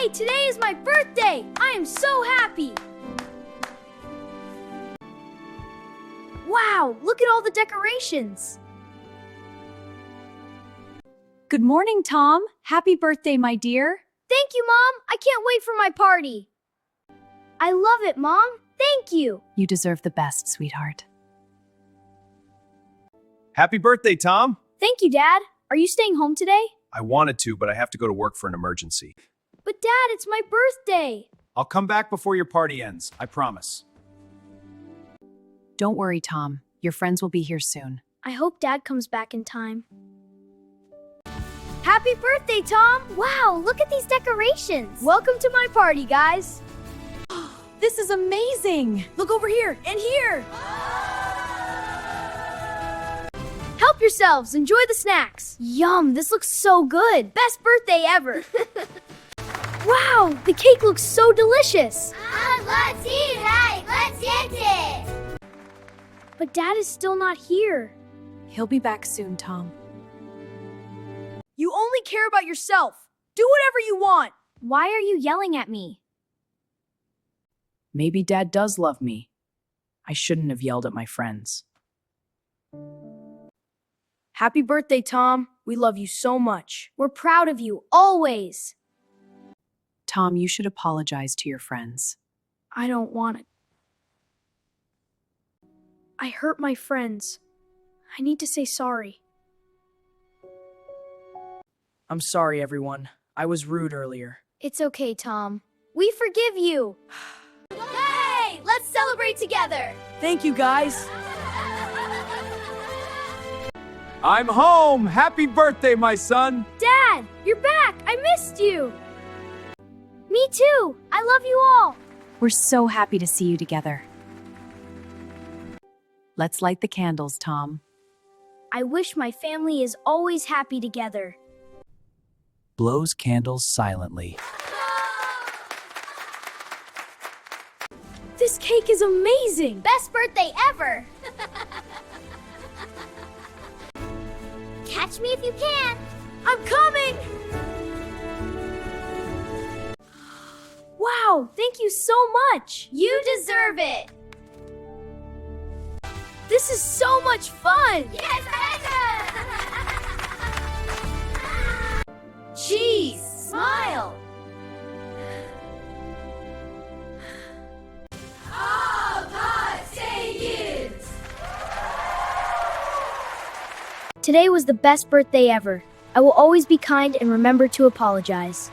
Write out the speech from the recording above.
Yay! Today is my birthday! I am so happy! Wow, look at all the decorations! Good morning, Tom. Happy birthday, my dear. Thank you, Mom! I can't wait for my party! I love it, Mom! Thank you! You deserve the best, sweetheart. Happy birthday, Tom! Thank you, Dad! Are you staying home today? I wanted to, but I have to go to work for an emergency. But Dad, it's my birthday! I'll come back before your party ends, I promise. Don't worry, Tom. Your friends will be here soon. I hope Dad comes back in time. Happy birthday, Tom! Wow, look at these decorations! Welcome to my party, guys! This is amazing! Look over here and here! Help yourselves, enjoy the snacks! Yum, this looks so good! Best birthday ever! Wow, the cake looks so delicious! Let's eat, hey! Let's eat it! But Dad is still not here. He'll be back soon, Tom. You only care about yourself! Do whatever you want! Why are you yelling at me? Maybe Dad does love me. I shouldn't have yelled at my friends. Happy birthday, Tom. We love you so much. We're proud of you, always. Tom, you should apologize to your friends. I don't want it. I hurt my friends. I need to say sorry. I'm sorry, everyone. I was rude earlier. It's okay, Tom. We forgive you. Hey! Let's celebrate together! Thank you, guys. I'm home! Happy birthday, my son! Dad, you're back. I missed you. Me too. I love you all. We're so happy to see you together. Let's light the candles, Tom. I wish my family is always happy together. Blows candles silently. This cake is amazing. Best birthday ever! Catch me if you can! I'm coming. Wow, thank you so much. You deserve it! This is so much fun. Yes, Cheese! Smile! Today was the best birthday ever. I will always be kind and remember to apologize.